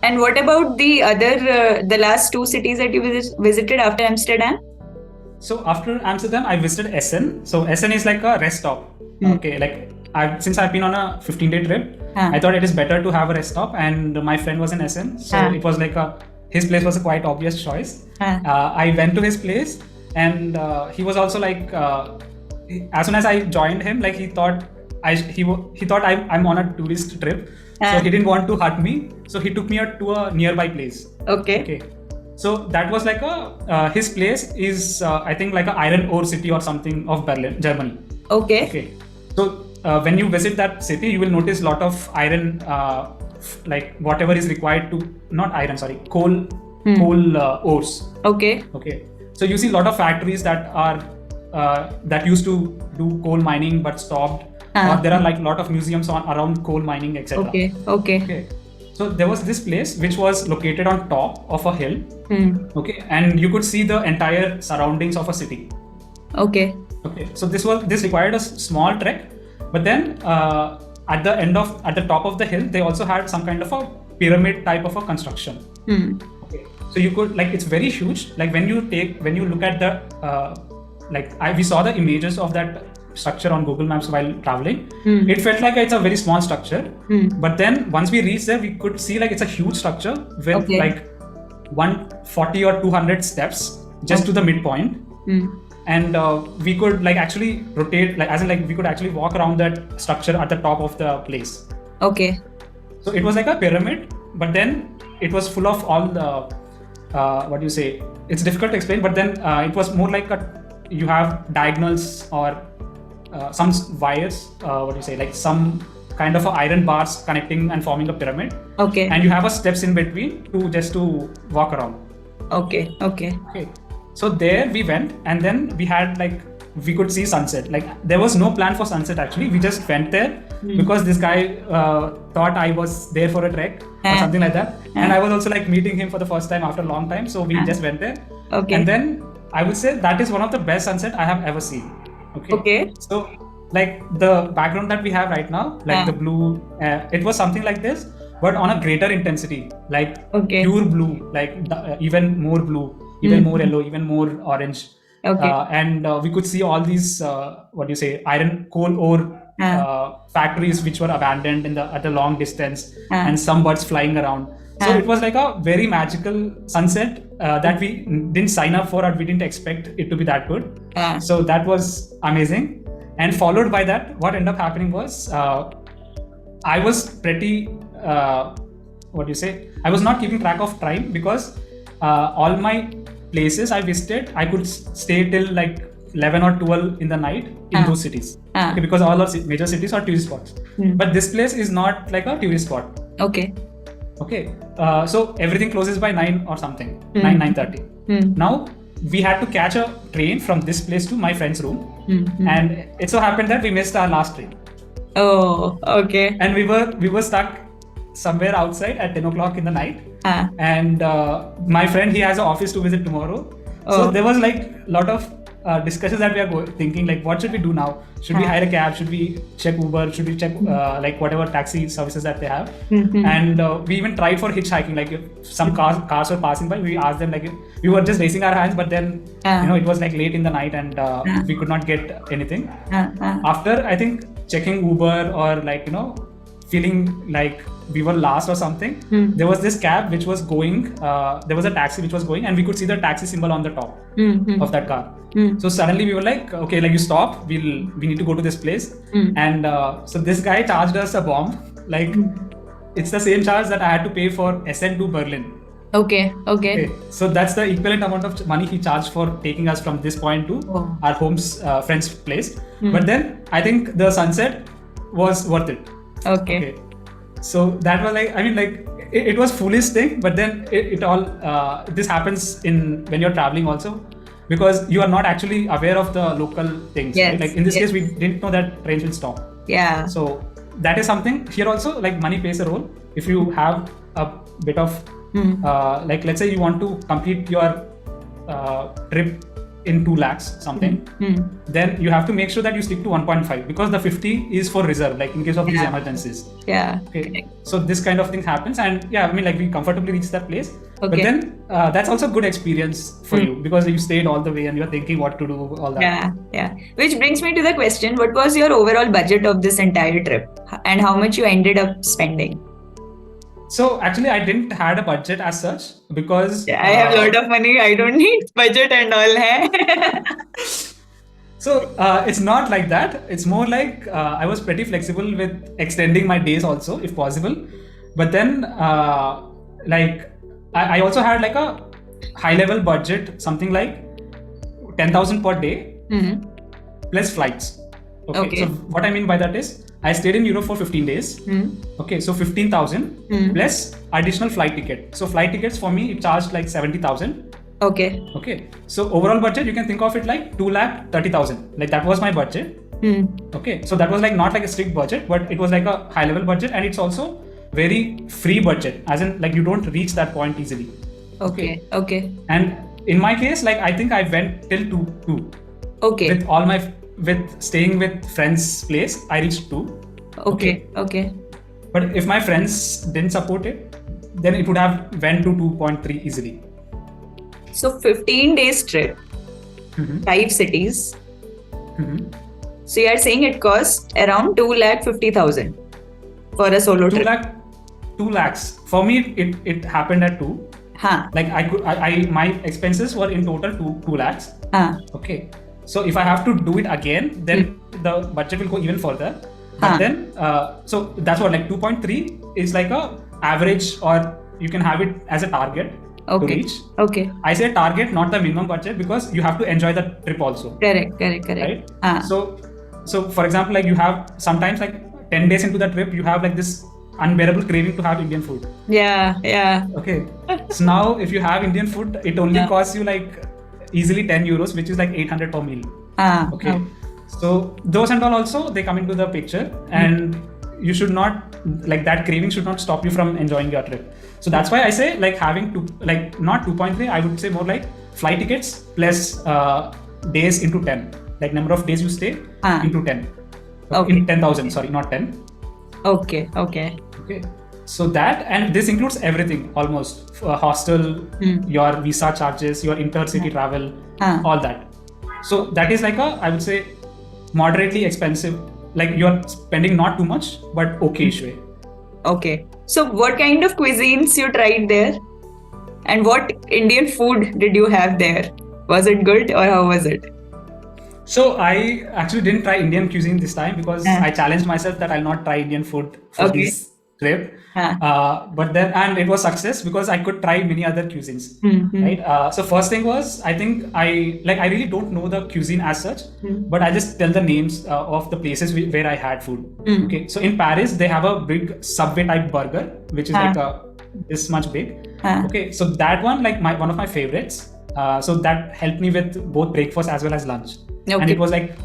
And what about the other, the last two cities that you visited after Amsterdam? So after Amsterdam, I visited Essen. So Essen is like a rest stop. Okay, like since I've been on a 15-day trip, I thought it is better to have a rest stop. And my friend was in Essen, so it was like his place was a quite obvious choice. I went to his place, and he was also like, as soon as I joined him, like he thought I'm on a tourist trip, so he didn't want to hurt me. So he took me to a nearby place. Okay. So that was like his place is I think like an iron ore city or something of Berlin, Germany. Okay. So when you visit that city, you will notice a lot of iron, like whatever is required to coal ores. Okay. So you see a lot of factories that are that used to do coal mining but stopped. Or there are like a lot of museums around coal mining, etc. Okay. So there was this place which was located on top of a hill. Okay, and you could see the entire surroundings of a city. Okay. So this required a small trek, but then at the top of the hill, they also had some kind of a pyramid type of a construction. Okay, so you could it's very huge. Like when you look at the we saw the images of that structure on Google Maps while traveling. It felt like it's a very small structure, but then once we reached there, we could see like it's a huge structure with like 140 or 200 steps just to the midpoint. And we could actually rotate, we could actually walk around that structure at the top of the place. Okay. So it was like a pyramid, but then it was full of all the it's difficult to explain, but then it was more like you have diagonals or some wires, like some kind of iron bars connecting and forming a pyramid. Okay. And you have a steps in between to walk around. Okay. So there we went, and then we had we could see sunset. There was no plan for sunset actually. We just went there because this guy thought I was there for a trek or something like that. And I was also meeting him for the first time after a long time. So we just went there. Okay. And then I would say that is one of the best sunset I have ever seen. Okay. So the background that we have right now, the blue, it was something like this, but on a greater intensity, pure blue, even more blue, even more yellow, even more orange. Okay. And we could see all these iron coal ore factories which were abandoned at the long distance, and some birds flying around. So it was like a very magical sunset that we didn't sign up for, or we didn't expect it to be that good. So that was amazing. And followed by that, what ended up happening was I was pretty I was not keeping track of time, because all my places I visited, I could stay till 11 or 12 in the night in those cities. Okay, because all our major cities are tourist spots. But this place is not like a tourist spot. Okay. So everything closes by 9 or something, 9:30. Now we had to catch a train from this place to my friend's room, and it so happened that we missed our last train. Oh, okay. And we were stuck somewhere outside at 10 o'clock in the night. And my friend, he has an office to visit tomorrow. So there was a lot of discussions that we are thinking, what should we do now? Should we hire a cab? Should we check Uber? Should we check whatever taxi services that they have? And we even tried for hitchhiking. If some cars were passing by, we asked them, we were just raising our hands, but then it was late in the night, and we could not get anything. After I think checking Uber, or feeling like we were last or something, there was this cab which was going, there was a taxi which was going, and we could see the taxi symbol on the top of that car. So suddenly we were like, okay, you stop, we need to go to this place. And so this guy charged us a bomb. It's the same charge that I had to pay for Essen to Berlin. Okay. So that's the equivalent amount of money he charged for taking us from this point to our friend's place. But then I think the sunset was worth it. Okay. So that was it was foolish thing, but then it all this happens when you're traveling also, because you are not actually aware of the local things. Yes. Right? In this case, we didn't know that trains will stop. Yeah. So that is something here also. Money plays a role. If you have a bit of let's say you want to complete your trip in 2 lakhs something, then you have to make sure that you stick to 1.5 because the 50 is for reserve, like in case of these emergencies. Yeah. Okay. So this kind of thing happens, and I mean, like we comfortably reach that place. Okay. But then that's also good experience for you because you stayed all the way and you're thinking what to do, all that. Yeah. Which brings me to the question: what was your overall budget of this entire trip, and how much you ended up spending? So actually, I didn't had a budget as such because I have a lot of money. I don't need budget and all. Hai? So it's not like that. It's more like I was pretty flexible with extending my days also, if possible. But then, like I also had like a high-level budget, something like 10,000 per day plus flights. Okay. So what I mean by that is, I stayed in Europe for 15 days. Okay, so 15,000 plus additional flight ticket. So flight tickets for me, it charged like 70,000. Okay. So overall budget, you can think of it like 2,30,000. Like that was my budget. Okay. So that was like not like a strict budget, but it was like a high level budget, and it's also very free budget, as in like you don't reach that point easily. Okay. And in my case, like I think I went till 2. Okay. With staying with friends' place, I reached 2. Okay. But if my friends didn't support it, then it would have went to 2.3 easily. So 15 days trip, 5 cities. So you are saying it cost around 2,50,000 for a solo trip. 2 lakhs. For me, it happened at 2. Like my expenses were in total 2 lakhs. Okay. So if I have to do it again, then the budget will go even further. But then, so that's what, like 2.3 is like a average, or you can have it as a target to reach. Okay. I say target, not the minimum budget, because you have to enjoy the trip also. Correct. Right? So for example, like you have sometimes like 10 days into the trip, you have like this unbearable craving to have Indian food. Yeah. Okay. So now if you have Indian food, it only costs you like easily 10 euros, which is like 800 per meal. Okay. So those and all also, they come into the picture, and you should not, like that craving should not stop you from enjoying your trip. So that's why I say like having not 2.3, I would say more like flight tickets plus days into 10, like number of days you stay into 10. In 10,000, sorry, not 10. Okay. So that, and this includes everything almost, hostel, your visa charges, your intercity travel, all that. So that is like I would say moderately expensive, like you're spending not too much, but okay-ish way. Okay. So what kind of cuisines you tried there? And what Indian food did you have there? Was it good or how was it? So I actually didn't try Indian cuisine this time because I challenged myself that I'll not try Indian food for this trip. But then, and it was success because I could try many other cuisines, right? So first thing was, I think I really don't know the cuisine as such, but I just tell the names of the places where I had food. Okay, so in Paris they have a big Subway type burger, which is like this much big. Okay, so that one, like one of my favorites. So that helped me with both breakfast as well as lunch, and it was like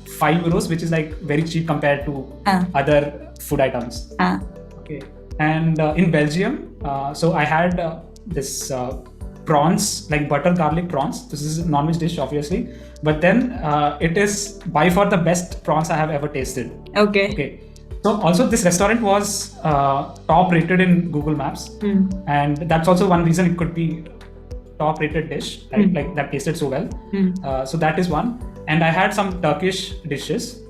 5 euros, which is like very cheap compared to other food items. Okay. And in Belgium, so I had this prawns, like butter garlic prawns. This is a non-veg dish, obviously, but then it is by far the best prawns I have ever tasted. Okay. So also this restaurant was top rated in Google Maps, and that's also one reason it could be top rated dish, right? Like that tasted so well. So that is one. And I had some Turkish dishes.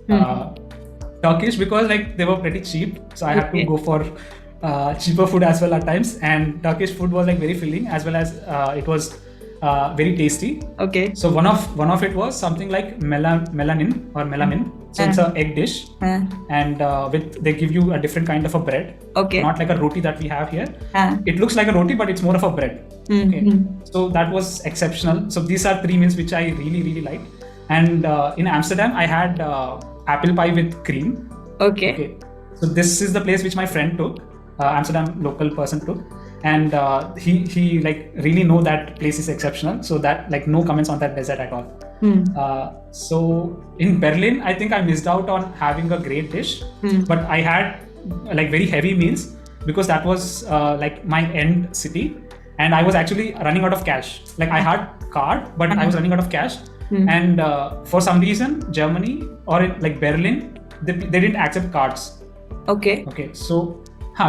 Turkish because like they were pretty cheap, so I had to go for cheaper food as well at times, and Turkish food was like very filling as well as it was very tasty. Okay. So one of it was something like melamin. So it's an egg dish, and they give you a different kind of a bread. Okay. Not like a roti that we have here. It looks like a roti, but it's more of a bread. Okay. So that was exceptional. So these are 3 meals which I really, really liked. And in Amsterdam, I had apple pie with cream. Okay. So this is the place which my friend took, Amsterdam local person took, and he like really know that place is exceptional. So that like no comments on that dessert at all. So in Berlin, I think I missed out on having a great dish, but I had like very heavy meals because that was like my end city, and I was actually running out of cash. Like I had card, but I was running out of cash. And for some reason, Germany or like Berlin, they didn't accept cards. Okay. So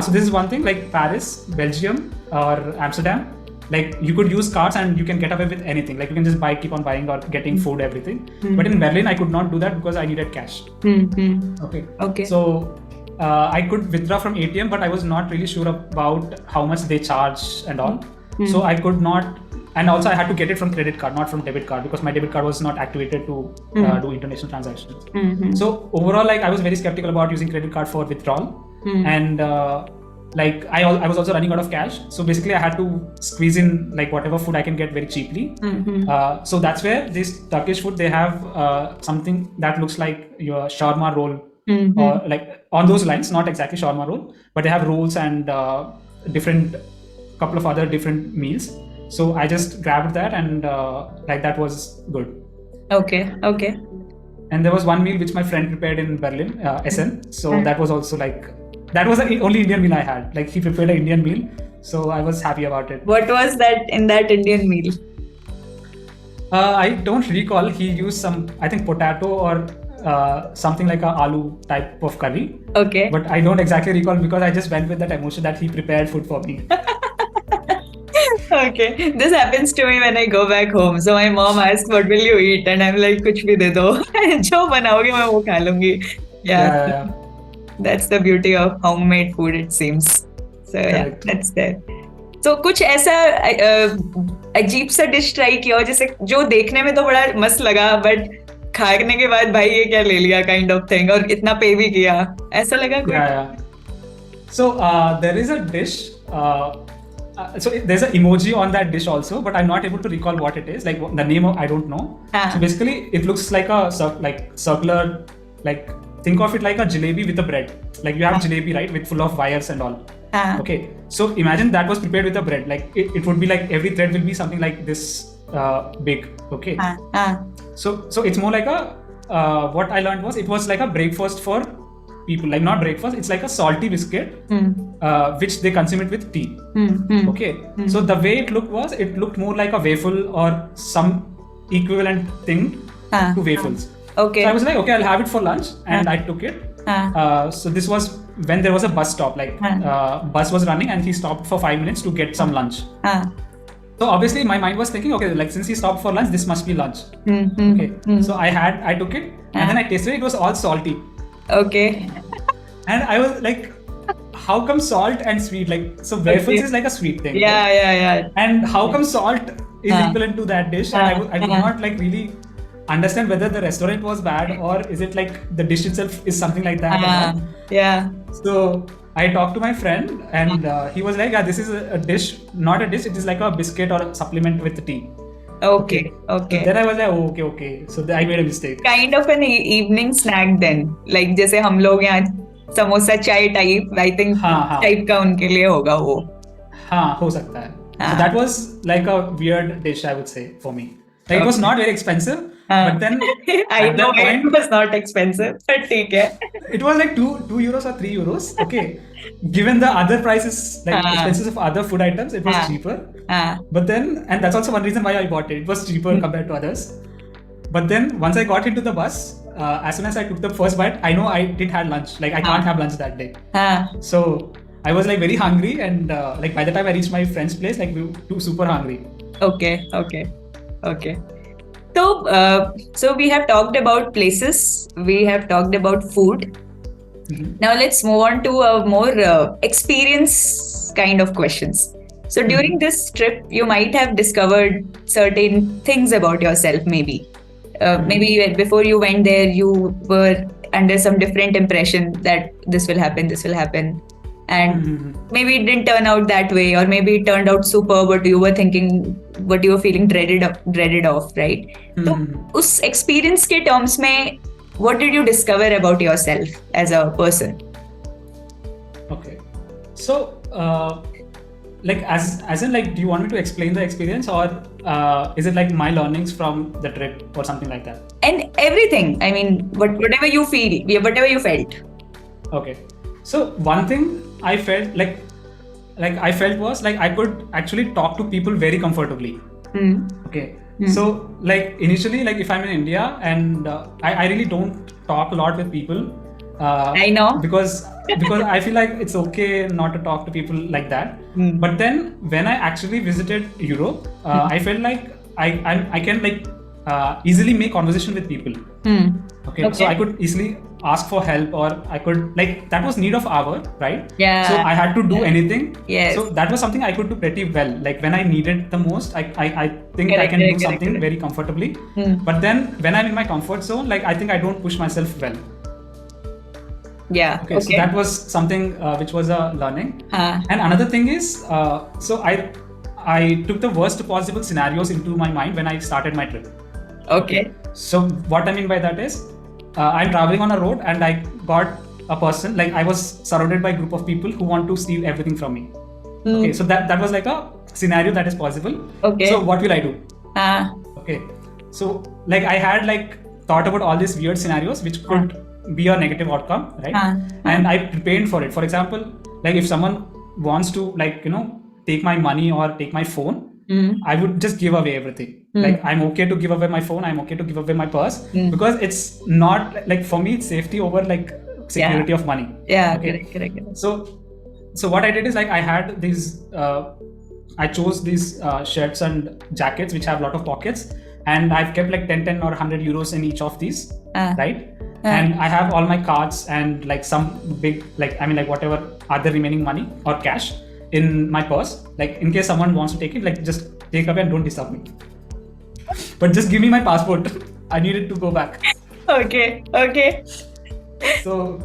this is one thing. Like Paris, Belgium, or Amsterdam, like you could use cards and you can get away with anything. Like you can just keep on buying or getting food, everything. But in Berlin, I could not do that because I needed cash. Okay. So I could withdraw from ATM, but I was not really sure about how much they charge and all. So I could not. And also I had to get it from credit card, not from debit card, because my debit card was not activated to do international transactions. So overall, like I was very skeptical about using credit card for withdrawal. And like I was also running out of cash. So basically I had to squeeze in like whatever food I can get very cheaply. So that's where this Turkish food, they have something that looks like your shawarma roll, or like on those lines, not exactly shawarma roll, but they have rolls and couple of other different meals. So I just grabbed that and like that was good. Okay. And there was one meal which my friend prepared in Berlin, Essen. So that was also like, that was the only Indian meal I had. Like he prepared an Indian meal. So I was happy about it. What was that in that Indian meal? I don't recall. He used some, I think potato or something like a aloo type of curry. Okay. But I don't exactly recall because I just went with that emotion that he prepared food for me. Okay, this happens to me when I go back home. So my mom asks, "What will you eat?" And I'm like, "कुछ भी दे दो, जो बनाओगे मैं वो खा लूँगी." Yeah. That's the beauty of homemade food, it seems. So yeah, that's there. So कुछ ऐसा अजीब सा डिश ट्राई किया हो जैसे जो देखने में तो बड़ा मस्त लगा, बट खाने के बाद भाई ये क्या ले लिया kind of thing, और इतना पे भी किया, ऐसा लगा कुछ? Yeah. So there is a dish. So there's an emoji on that dish also, but I'm not able to recall what it is. Like the name I don't know. So basically, it looks like a circular, like think of it like a jalebi with a bread. Like you have jalebi, right, with full of wires and all. Okay. So imagine that was prepared with a bread. Like it would be like every thread will be something like this big. Okay. So it's more like a what I learned was it was like a breakfast for people, like not breakfast, it's like a salty biscuit which they consume it with tea. Okay. So the way it looked more like a waffle or some equivalent thing to waffles. Okay. So I was like, okay, I'll have it for lunch, and I took it. So this was when there was a bus stop, like bus was running and he stopped for 5 minutes to get some lunch. So obviously my mind was thinking, okay, like since he stopped for lunch, this must be lunch. Okay. So I took it and then I tasted it, it was all salty. Okay. And I was like, how come salt and sweet? Like, so waffles is like a sweet thing. Yeah. And how come salt is equivalent to that dish? And I could not like really understand whether the restaurant was bad or is it like the dish itself is something like that. Yeah. So I talked to my friend and he was like, yeah, this is a dish, not a dish. It is like a biscuit or a supplement with tea. Okay. So then I was like, oh, okay. So I made a mistake. Kind of an evening snack then. Like जैसे हम लोग यहाँ समोसा चाय type, I think type का उनके लिए होगा वो. हाँ, हो सकता है. So that was like a weird dish, I would say, for me. Like it was not very expensive, but then I know it was not expensive, but ठीक है. It was like 2 euros or 3 euros. Okay. Given the other prices, like expenses of other food items, it was cheaper. But then, and that's also one reason why I bought it. It was cheaper compared to others. But then once I got into the bus, as soon as I took the first bite, I know I didn't have lunch. Like I can't have lunch that day. So I was like very hungry, and like by the time I reached my friend's place, like we were super hungry. Okay. So we have talked about places. We have talked about food. Now let's move on to a more experience kind of questions. So during this trip, you might have discovered certain things about yourself, maybe. Maybe before you went there, you were under some different impression that this will happen. And maybe it didn't turn out that way, or maybe it turned out super, but you were feeling dreaded of, right? So, उस experience के terms में, what did you discover about yourself as a person? Okay. So, like as in like, do you want me to explain the experience, or is it like my learnings from the trip or something like that? And everything. I mean, whatever you feel, whatever you felt. Okay. So one thing I felt was like I could actually talk to people very comfortably. Okay. So like initially, like if I'm in India and I really don't talk a lot with people. I know. Because I feel like it's okay not to talk to people like that. But then when I actually visited Europe, I felt like I can like easily make conversation with people. Okay, so I could easily ask for help, or I could like, that was need of hour, right? Yeah. So I had to do anything. Yes. So that was something I could do pretty well. Like when I needed the most, I think I can do something very comfortably. But then when I'm in my comfort zone, like I think I don't push myself well. Yeah. Okay. So that was something which was a learning. And another thing is, so I took the worst possible scenarios into my mind when I started my trip. Okay. So what I mean by that is, I'm traveling on a road and I got a person, like I was surrounded by a group of people who want to steal everything from me. Okay. So that was like a scenario that is possible. Okay. So what will I do? Okay. So like I had like thought about all these weird scenarios which could be a negative outcome, right? And I prepared for it. For example, like if someone wants to like, take my money or take my phone, I would just give away everything. Like I'm okay to give away my phone, I'm okay to give away my purse, because it's not like, for me it's safety over like security of money. Yeah, okay. Correct. So what I did is like I had these I chose these shirts and jackets which have a lot of pockets, and I've kept like 10 or 100 euros in each of these, right? And I have all my cards and like some big, like I mean like whatever other remaining money or cash in my purse, like in case someone wants to take it, like just take away and don't disturb me. But just give me my passport. I need it to go back. Okay. So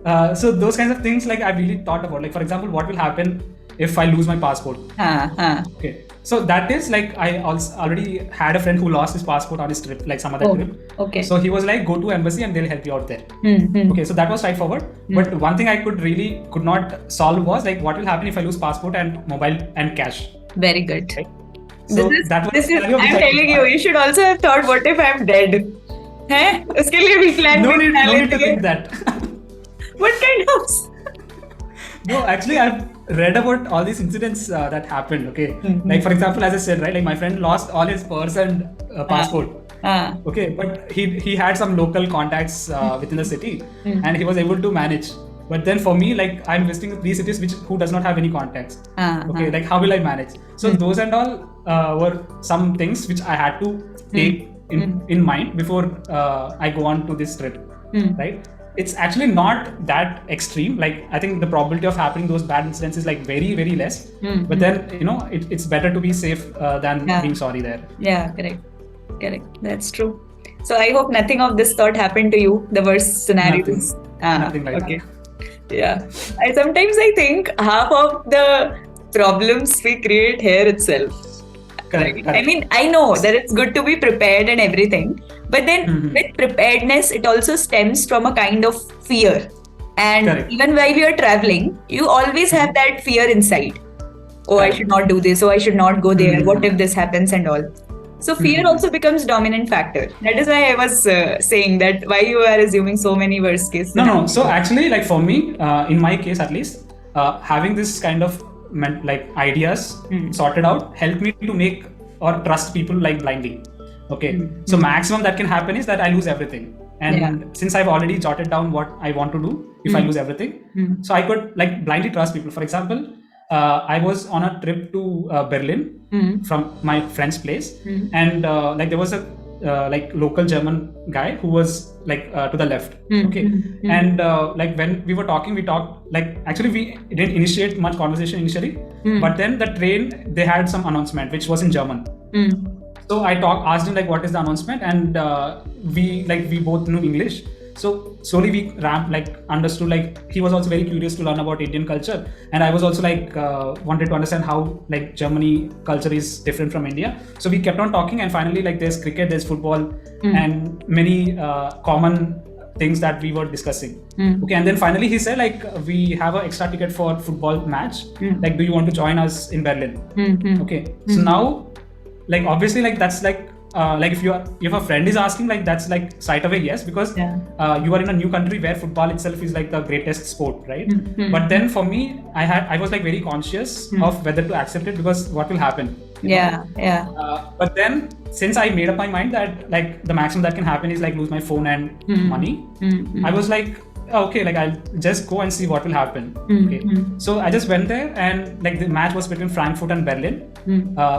those kinds of things, like I really thought about. Like for example, what will happen if I lose my passport? Okay. So that is like, I also already had a friend who lost his passport on his trip, like some other trip. Okay. So he was like, go to embassy and they'll help you out there. Okay. So that was straightforward. But one thing I could not solve was like, what will happen if I lose passport and mobile and cash? Very good. Right? So I'm telling you should also have thought, what if I'm dead? Uske liye bhi plan. No need to think that. What kind of? No, actually, I've read about all these incidents that happened. Okay, like for example, as I said, right, like my friend lost all his purse and passport. Okay, but he had some local contacts within the city, and he was able to manage. But then for me, like I'm visiting 3 cities who does not have any contacts. Okay, like how will I manage? So those and all were some things which I had to take in mind before I go on to this trip, right? It's actually not that extreme. Like I think the probability of happening those bad incidents is like very, very less. But then it's better to be safe than being sorry there. Yeah, correct. That's true. So I hope nothing of this thought happened to you. The worst scenarios. Nothing like that. Yeah. Sometimes I think half of the problems we create here itself. Correct. I mean, I know that it's good to be prepared and everything, but then with preparedness, it also stems from a kind of fear. And even while you're traveling, you always have that fear inside. Oh, I should not do this. Oh, I should not go there. What if this happens and all? So fear also becomes dominant factor. That is why I was saying that why you are assuming so many worst cases. No. So actually, like for me, in my case at least, having this kind of like ideas sorted out helped me to make or trust people like blindly. Okay. So maximum that can happen is that I lose everything. And since I've already jotted down what I want to do if I lose everything, so I could like blindly trust people. For example, I was on a trip to Berlin from my friend's place, and like there was a like local German guy who was like to the left. Okay. And like when we talked, like actually we didn't initiate much conversation initially, but then the train, they had some announcement which was in German. So I asked him like what is the announcement, and we both knew English. So slowly we understood, like he was also very curious to learn about Indian culture, and I was also like wanted to understand how like Germany culture is different from India. So we kept on talking, and finally like there's cricket, there's football, and many common things that we were discussing. Okay, and then finally he said like we have an extra ticket for football match. Like, do you want to join us in Berlin? Okay, so now like obviously like that's like if a friend is asking, like that's like straight away yes, because you are in a new country where football itself is like the greatest sport, right? But then for me, I was like very conscious of whether to accept it, because what will happen? Yeah, yeah. But then, since I made up my mind that like the maximum that can happen is like lose my phone and money, I was like, okay, like I'll just go and see what will happen. Okay, so I just went there, and like the match was between Frankfurt and Berlin.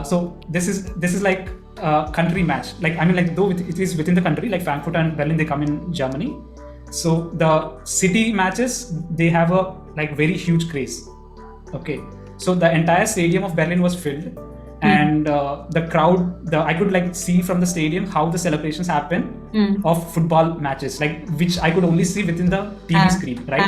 So this is like a country match. Like I mean, like though it is within the country, like Frankfurt and Berlin, they come in Germany. So the city matches, they have a like very huge craze. Okay, so the entire stadium of Berlin was filled. And the crowd, I could like see from the stadium how the celebrations happen of football matches, like which I could only see within the TV screen, right?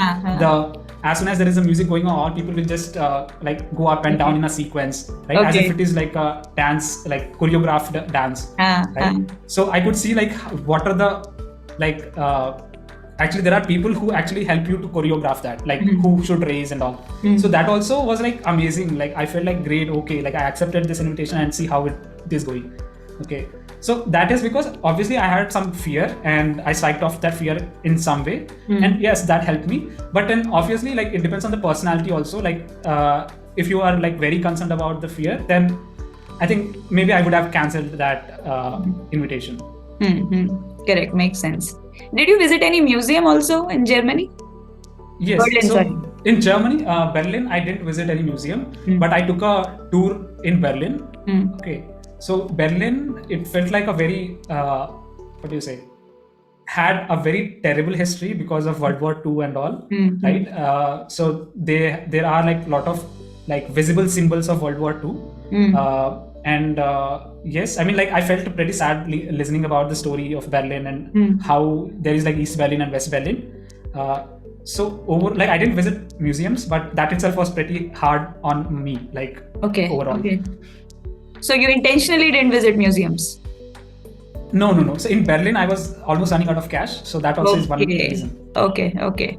As soon as there is a music going on, all people will just like go up and down in a sequence, right? As if it is like a dance, like choreographed dance, right? So I could see like what are the like actually there are people who actually help you to choreograph that, like who should raise and all. So that also was like amazing. Like I felt like great, okay, like I accepted this invitation and see how it is going. Okay, so that is because obviously I had some fear and I psyched off that fear in some way, and yes, that helped me. But then obviously like it depends on the personality also. Like if you are like very concerned about the fear, then I think maybe I would have cancelled that invitation. Correct, makes sense. Did you visit any museum also in Germany? Yes. Berlin, so in Germany, Berlin, I didn't visit any museum, but I took a tour in Berlin. Okay. So Berlin, it felt like a very, what do you say? Had a very terrible history because of World War II and all, right? So there are like a lot of like visible symbols of World War II. And yes, I mean, like I felt pretty sad listening about the story of Berlin and how there is like East Berlin and West Berlin. So like I didn't visit museums, but that itself was pretty hard on me, like overall. Okay. So you intentionally didn't visit museums? No. So in Berlin, I was almost running out of cash. So that also is one reason. Okay.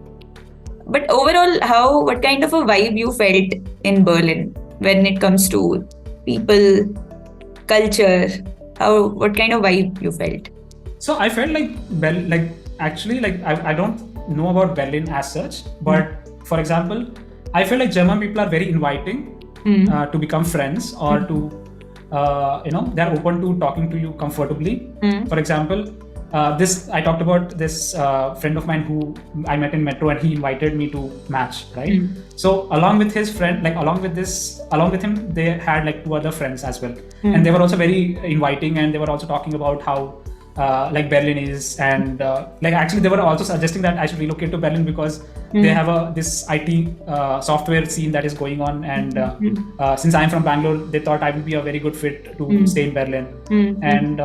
But overall, what kind of a vibe you felt in Berlin when it comes to people, culture? What kind of vibe you felt? So I felt like I don't know about Berlin as such, but for example, I feel like German people are very inviting to become friends or to they're open to talking to you comfortably. For example, I talked about this friend of mine who I met in metro, and he invited me to match, right? So along with his friend, along with him, they had like 2 other friends as well, and they were also very inviting, and they were also talking about how like Berlin is, and actually they were also suggesting that I should relocate to Berlin because they have this IT software scene that is going on, and since I'm from Bangalore, they thought I would be a very good fit to stay in Berlin. And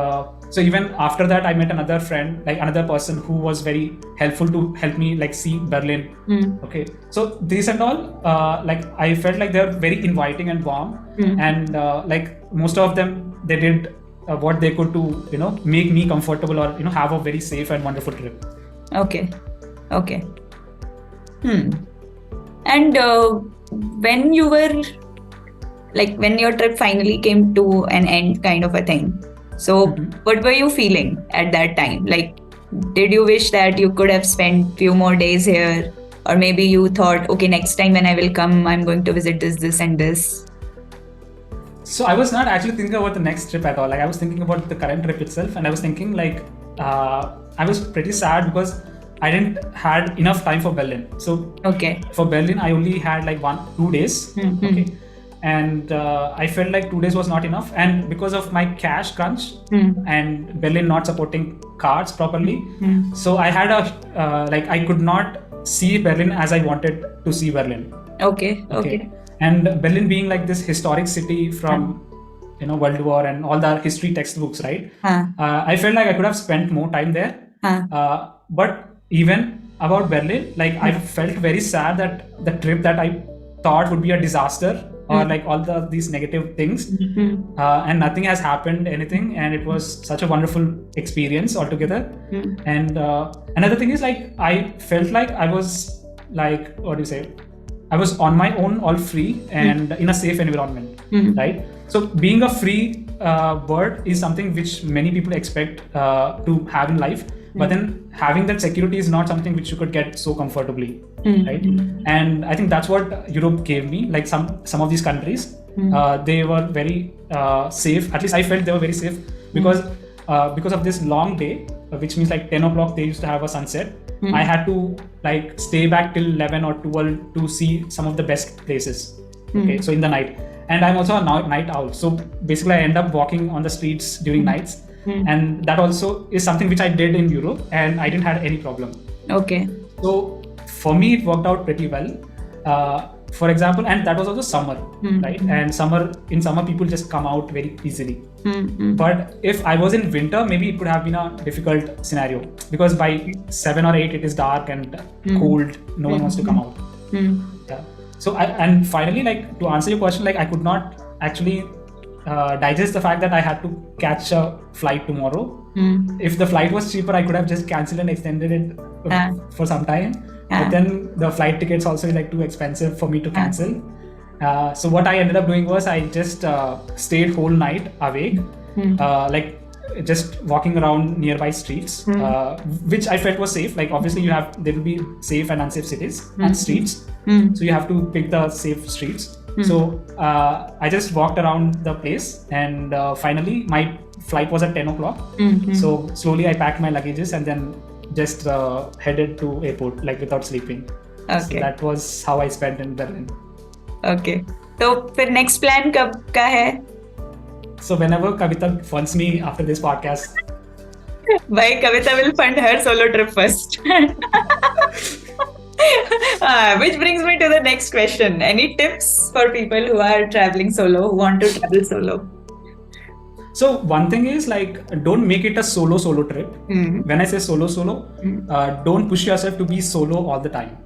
so even after that, I met another friend, like another person who was very helpful to help me like see Berlin. Okay, so this and all, like I felt like they're very inviting and warm, and like most of them, they did what they could to make me comfortable or have a very safe and wonderful trip. Okay. And when you were when your trip finally came to an end, kind of a thing, so what were you feeling at that time? Like, did you wish that you could have spent few more days here, or maybe you thought, okay, next time when I will come, I'm going to visit this and this? So I was not actually thinking about the next trip at all. Like I was thinking about the current trip itself, and I was thinking I was pretty sad because I didn't had enough time for Berlin. So for Berlin, I only had like 1-2 days. Okay, and I felt like 2 days was not enough, and because of my cash crunch and Berlin not supporting cards properly, so I had I could not see Berlin as I wanted to see Berlin. Okay. And Berlin being like this historic city from World War and all the history textbooks, right? I felt like I could have spent more time there. But even about Berlin, like I felt very sad that the trip that I thought would be a disaster or like all these negative things, and nothing has happened, anything, and it was such a wonderful experience altogether. And another thing is like I felt like I was like, what do you say? I was on my own, all free and in a safe environment, right? So being a free bird is something which many people expect to have in life, but then having that security is not something which you could get so comfortably, right? And I think that's what Europe gave me, like some of these countries. they were very safe. At least I felt they were very safe because of this long day, which means like 10 o'clock they used to have a sunset. I had to like stay back till 11 or 12 to see some of the best places. Okay, so in the night. And I'm also a night owl. So basically I end up walking on the streets during nights. And that also is something which I did in Europe and I didn't have any problem. Okay. So for me, it worked out pretty well. For example, and that was also summer, right? And in summer, people just come out very easily. But if I was in winter, maybe it could have been a difficult scenario because by 7 or 8, it is dark and cold. No one wants to come out. Yeah. So and finally, like to answer your question, like I could not actually digest the fact that I had to catch a flight tomorrow. If the flight was cheaper, I could have just cancelled and extended it for some time. But then the flight tickets also is like too expensive for me to cancel. So what I ended up doing was I just stayed whole night awake, like just walking around nearby streets, which I felt was safe. Like obviously there will be safe and unsafe cities and streets. So you have to pick the safe streets. So I just walked around the place and finally my flight was at 10 o'clock. So slowly I packed my luggages and then just headed to airport like without sleeping. Okay. So that was how I spent in Berlin. Okay. So फिर next plan कब का है? So whenever Kavita funds me after this podcast, Bhai, Kavita will fund her solo trip first. Which brings me to the next question. Any tips for people who are traveling solo, who want to travel solo? So one thing is like, don't make it a solo trip. When I say solo, don't push yourself to be solo all the time.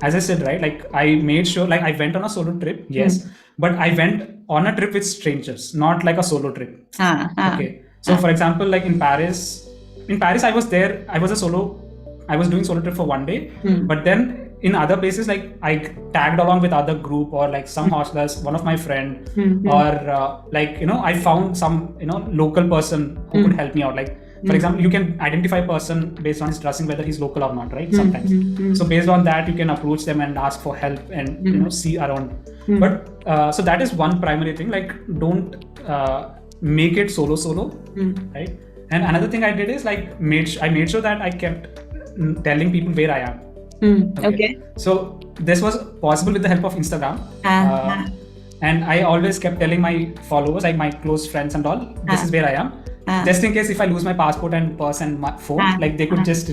As I said, right, like I made sure, like I went on a solo trip, yes, but I went on a trip with strangers, not like a solo trip. Okay. So for example, like in Paris, I was there, I was doing solo trip for one day, but then in other places, like I tagged along with other group or like some hostelers, one of my friend, or like, I found some, local person who could help me out. Like, for example, you can identify a person based on his dressing, whether he's local or not, right? Sometimes. So based on that, you can approach them and ask for help and, see around. But so that is one primary thing, like don't make it solo, right? And another thing I did is like, I made sure that I kept telling people where I am. Okay. So this was possible with the help of Instagram. And I always kept telling my followers, like my close friends and all, this is where I am. Just in case if I lose my passport and purse and my phone, like they could just,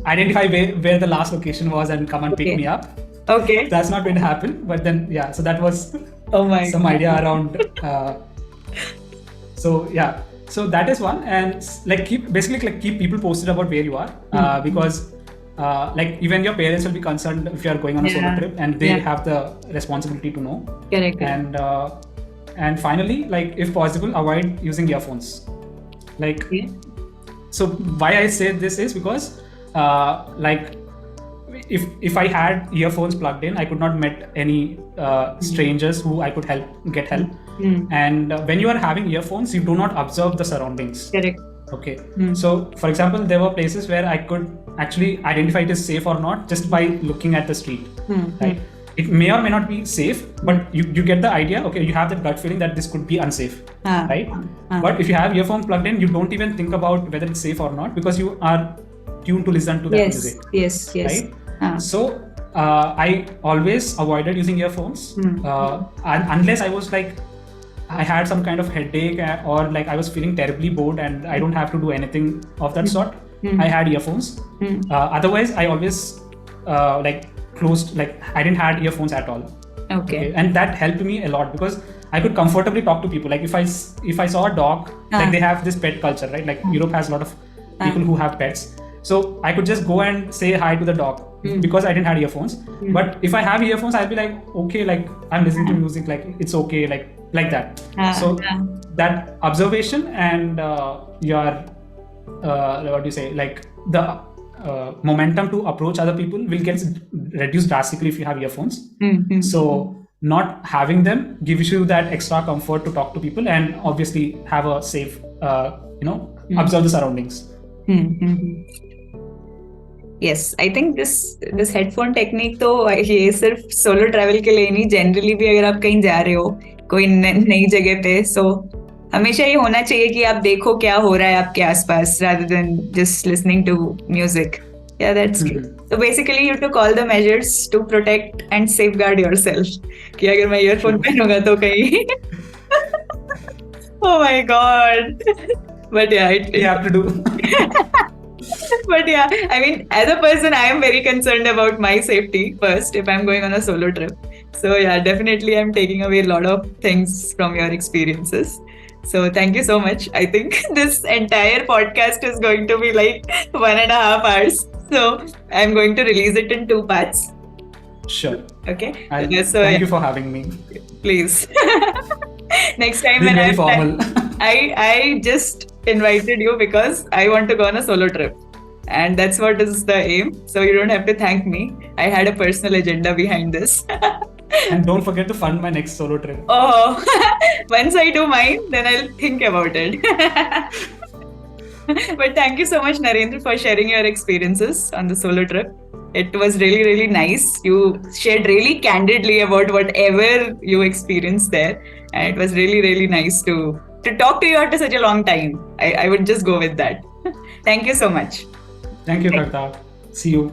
identify where the last location was and come and pick me up. Okay. That's not going to happen. But then, yeah, so that was some idea around. So yeah, so that is one. And like keep people posted about where you are, because like even your parents will be concerned if you are going on a solo trip, and they have the responsibility to know. Correct. And finally, like if possible, avoid using earphones. Like, so why I say this is because like if I had earphones plugged in, I could not meet any strangers who I could get help. And when you are having earphones, you do not observe the surroundings. Correct. Okay. So for example, there were places where I could actually identify it is safe or not just by looking at the street. Right. It may or may not be safe, but you get the idea. Okay, you have that gut feeling that this could be unsafe, right? But if you have earphone plugged in, you don't even think about whether it's safe or not because you are tuned to listen to that music. Yes. Right? So I always avoided using earphones unless I was like, I had some kind of headache or like I was feeling terribly bored and I don't have to do anything of that sort. I had earphones. Otherwise, I always like closed, like I didn't have earphones at all. Okay. And that helped me a lot because I could comfortably talk to people. Like if I saw a dog, like they have this pet culture, right? Like Europe has a lot of people who have pets. So I could just go and say hi to the dog because I didn't have earphones. But if I have earphones, I'll be like, okay, like I'm listening to music, like it's okay, like that. So that observation and your what do you say, like the momentum to approach other people will get reduced drastically if you have earphones. So not having them gives you that extra comfort to talk to people and obviously have a safe, observe the surroundings. Yes, I think this headphone technique तो ये सिर्फ solo travel के लिए नहीं, generally भी अगर आप कहीं जा रहे हो कोई नई जगह पे, सो हमेशा ये होना चाहिए कि आप देखो क्या हो रहा है आपके आसपास rather than just listening to music. Yeah, that's true. So basically you took all the measures to protect and safeguard yourself. कि अगर मैं ईयरफोन पहनूंगा तो कहीं oh my god. But yeah, you have to do. But yeah, I mean, as a person, I am very concerned about my safety first if I'm going on a solo trip. So yeah, definitely I'm taking away a lot of things from your experiences. So thank you so much. I think this entire podcast is going to be like 1.5 hours. So I'm going to release it in 2 parts. Sure. Okay. Thank you for having me. Please. Next time when very formal. I just invited you because I want to go on a solo trip. And that's what is the aim. So you don't have to thank me. I had a personal agenda behind this. And don't forget to fund my next solo trip. Oh, once I do mine, then I'll think about it. But thank you so much, Narendra, for sharing your experiences on the solo trip. It was really, really nice. You shared really candidly about whatever you experienced there. And it was really, really nice to talk to you after such a long time. I would just go with that. Thank you so much. Thank you, Kavita. See you.